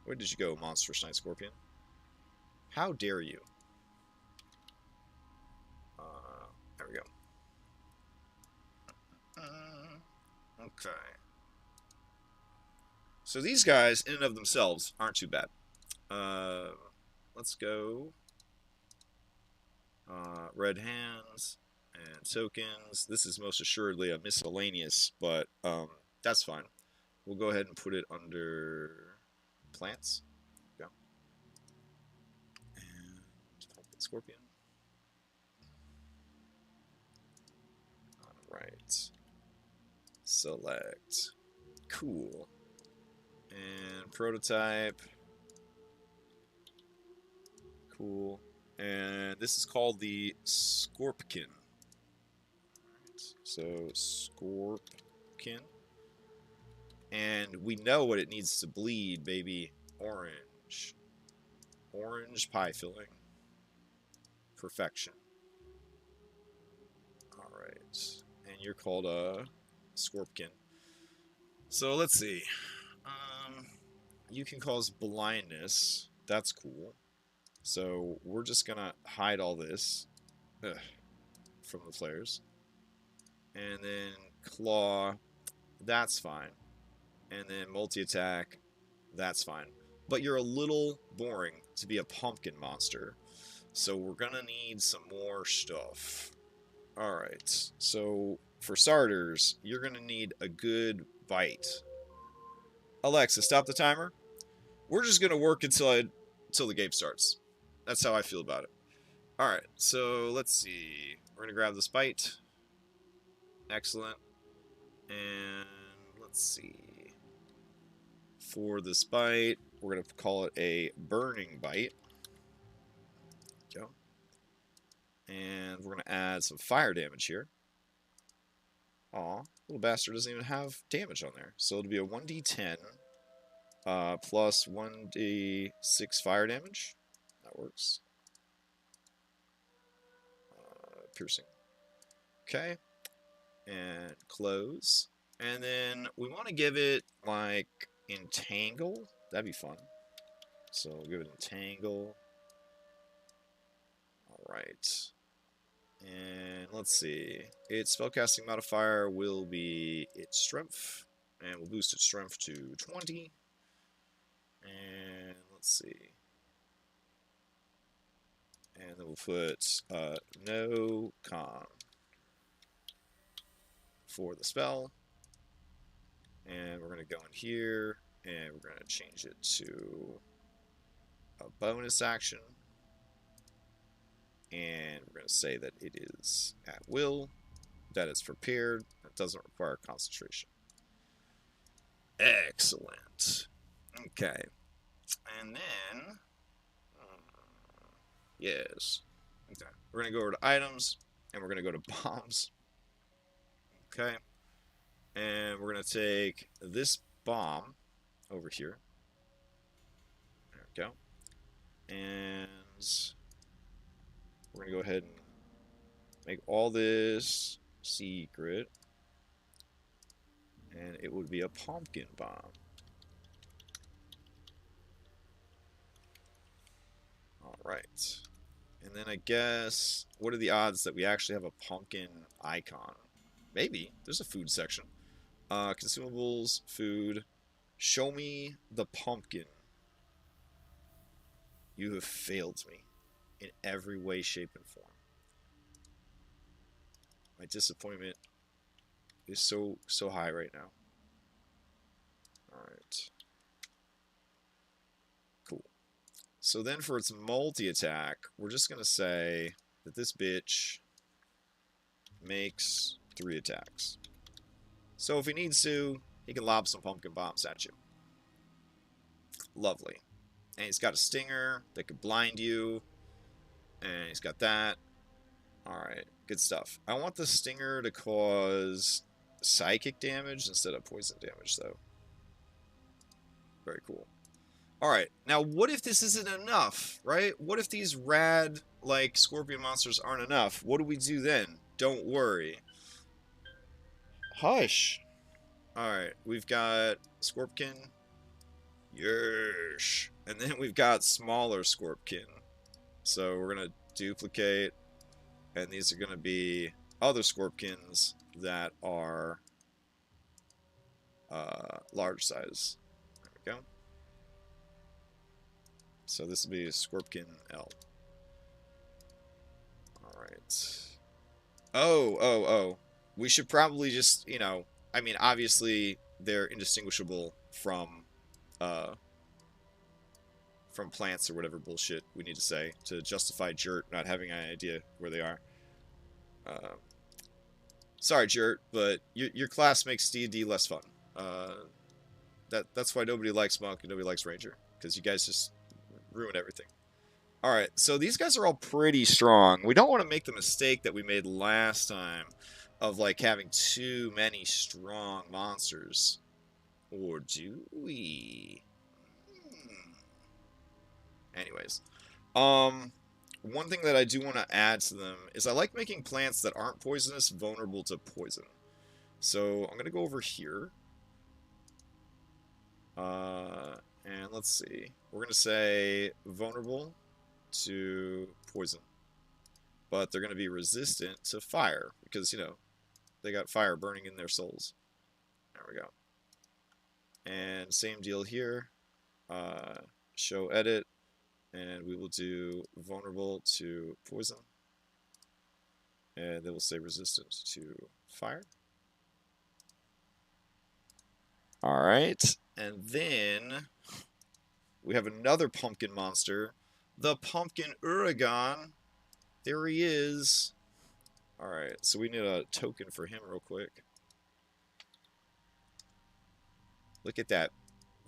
where did you go, monstrous night scorpion? How dare you? There we go. Okay. So these guys, in and of themselves, aren't too bad. Let's go. Red hands and tokens. This is most assuredly a miscellaneous, but that's fine. We'll go ahead and put it under plants. Go. And pumpkin scorpion. Alright. Select. Cool. And prototype. Cool. And this is called the Scorpkin. Right. So, Scorpkin. And we know what it needs to bleed, baby. Orange. Orange pie filling. Perfection. Alright. And you're called a Scorpkin. So, let's see. You can cause blindness. That's cool. So we're just going to hide all this from the players. And then claw, that's fine. And then multi-attack, that's fine. But you're a little boring to be a pumpkin monster. So we're going to need some more stuff. Alright, so for starters, you're going to need a good bite. Alexa, stop the timer. We're just going to work until the game starts. That's how I feel about it. Alright, so let's see. We're going to grab this bite. Excellent. And let's see. for this bite, we're going to call it a burning bite. Go. And we're going to add some fire damage here. Aw, little bastard doesn't even have damage on there. So it'll be a 1d10 plus 1d6 fire damage. That works. Piercing. Okay. And close. And then we want to give it, like, entangle. That'd be fun. So we'll give it entangle. Alright. And let's see. Its spellcasting modifier will be its strength. And we'll boost its strength to 20. And let's see. And then we'll put no con for the spell. And we're going to go in here, and we're going to change it to a bonus action. And we're going to say that it is at will, that it's prepared, that doesn't require concentration. Excellent. Okay. And then, yes. Okay. We're going to go over to items, and we're going to go to bombs. Okay. And we're going to take this bomb over here. There we go. And we're going to go ahead and make all this secret. And it would be a pumpkin bomb. Alright. And then I guess, what are the odds that we actually have a pumpkin icon? Maybe. There's a food section. Consumables, food. Show me the pumpkin. You have failed me in every way, shape, and form. My disappointment is so high right now. Alright. Cool. So then for its multi-attack, we're just going to say that this bitch makes 3 attacks. So if he needs to, he can lob some pumpkin bombs at you. Lovely. And he's got a stinger that could blind you. And he's got that. Alright, good stuff. I want the stinger to cause psychic damage instead of poison damage, though. Very cool. Alright, now what if this isn't enough, right? What if these rad, like, scorpion monsters aren't enough? What do we do then? Don't worry. Hush. Alright, we've got Scorpion. Yeesh. And then we've got smaller Scorpion. So we're going to duplicate. And these are going to be other Scorpions that are large size. There we go. So this will be Scorpion L. Alright. Oh. We should probably just, you know, I mean, obviously, they're indistinguishable from plants or whatever bullshit we need to say to justify Jert not having any idea where they are. Sorry, Jert, but your class makes D&D less fun. That's why nobody likes Monk and nobody likes Ranger, because you guys just ruin everything. Alright, so these guys are all pretty strong. We don't want to make the mistake that we made last time of, like, having too many strong monsters. Or do we? Anyways. One thing that I do want to add to them is I like making plants that aren't poisonous vulnerable to poison. So I'm going to go over here. And let's see. We're going to say vulnerable to poison. But they're going to be resistant to fire because, you know, they got fire burning in their souls. There we go. And same deal here. Show edit. And we will do vulnerable to poison. And then we'll say resistant to fire. Alright. And then we have another pumpkin monster. The Pumpkin Uragon. There he is. Alright, so we need a token for him real quick. Look at that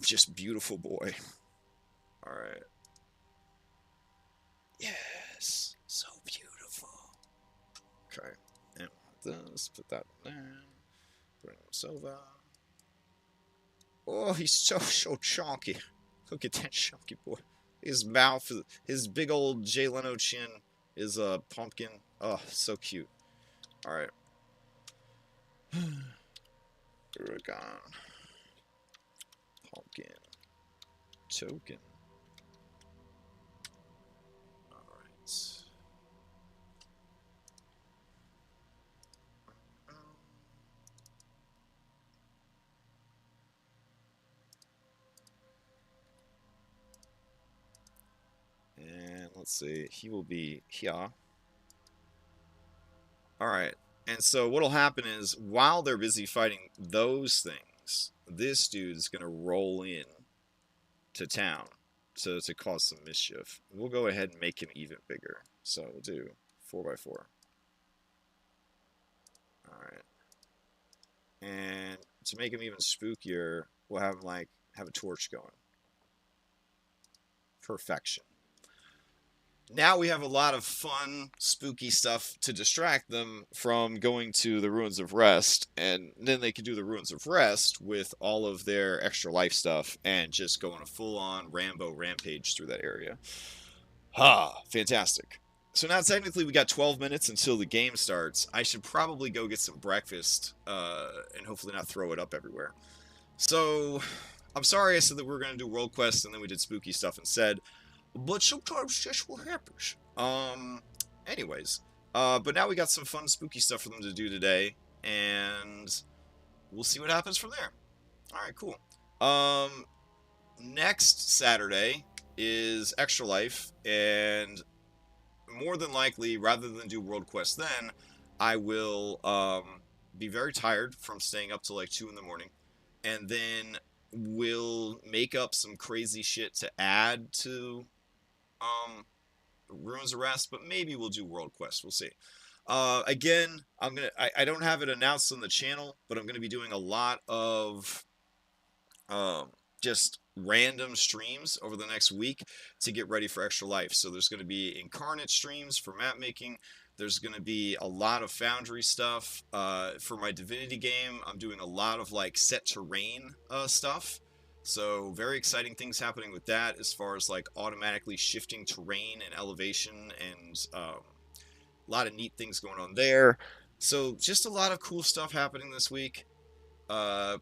Just beautiful boy. All right. Yes, so beautiful. Okay, and this, put that down. Bring this over. Oh, he's so chunky. Look at that chunky boy. His mouth, his big old Jay Leno chin is a pumpkin. Oh, so cute. All right. Paragon. Pumpkin. Token. All right. And let's see, he will be here. All right. And so what'll happen is while they're busy fighting those things, this dude's going to roll in to town to cause some mischief. We'll go ahead and make him even bigger. So we'll do 4x4. All right. And to make him even spookier, we'll have him like have a torch going. Perfection. Now we have a lot of fun, spooky stuff to distract them from going to the Ruins of Rest, and then they can do the Ruins of Rest with all of their extra life stuff and just go on a full-on Rambo rampage through that area. Fantastic. So now technically we got 12 minutes until the game starts. I should probably go get some breakfast and hopefully not throw it up everywhere. So I'm sorry I said that we were going to do World Quest and then we did spooky stuff instead. But sometimes that's what happens. Anyways. But now we got some fun, spooky stuff for them to do today. And we'll see what happens from there. Alright, cool. Next Saturday is Extra Life. And more than likely, rather than do World Quest then, I will be very tired from staying up till like 2 in the morning. And then we'll make up some crazy shit to add to Ruins of Rest, but maybe we'll do World Quest. We'll see. Again, I don't have it announced on the channel, but I'm gonna be doing a lot of just random streams over the next week to get ready for Extra Life. So there's gonna be Incarnate streams for map making. There's going to be a lot of Foundry stuff. For my Divinity game, I'm doing a lot of like set terrain stuff. So very exciting things happening with that as far as like automatically shifting terrain and elevation, and a lot of neat things going on there. So just a lot of cool stuff happening this week.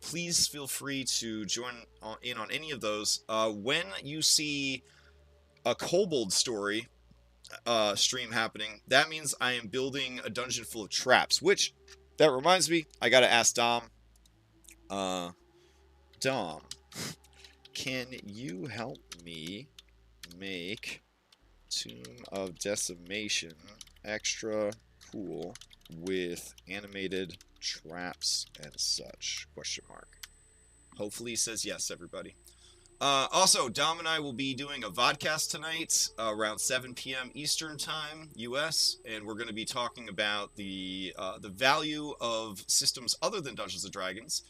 Please feel free to join in on any of those. When you see a Kobold story stream happening, that means I am building a dungeon full of traps, which, that reminds me, I gotta ask Dom. Dom, can you help me make Tomb of Decimation extra cool with animated traps and such? Question mark. Hopefully he says yes, everybody. Also, Dom and I will be doing a vodcast tonight around 7 p.m. Eastern Time, U.S., and we're going to be talking about the value of systems other than Dungeons & Dragons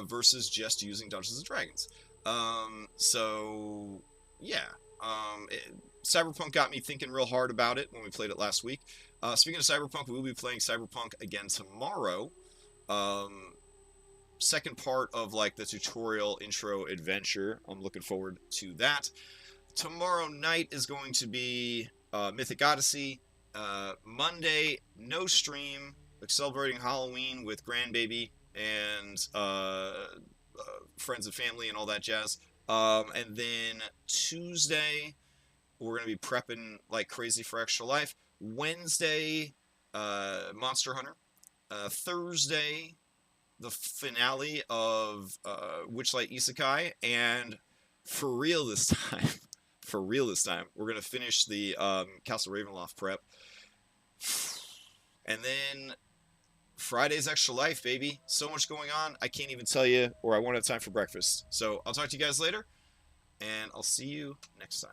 versus just using Dungeons & Dragons. So, yeah. Cyberpunk got me thinking real hard about it when we played it last week. Speaking of Cyberpunk, we will be playing Cyberpunk again tomorrow. Second part of like the tutorial intro adventure. I'm looking forward to that. Tomorrow night is going to be Mythic Odyssey. Monday, no stream, like celebrating Halloween with grandbaby and friends and family and all that jazz. And then Tuesday, we're going to be prepping like crazy for Extra Life. Wednesday, Monster Hunter. Thursday, the finale of Witchlight Isekai, and for real this time, we're gonna finish the Castle Ravenloft prep, and then Friday's Extra Life, baby. So much going on, I can't even tell you, or I won't have time for breakfast. So I'll talk to you guys later, and I'll see you next time.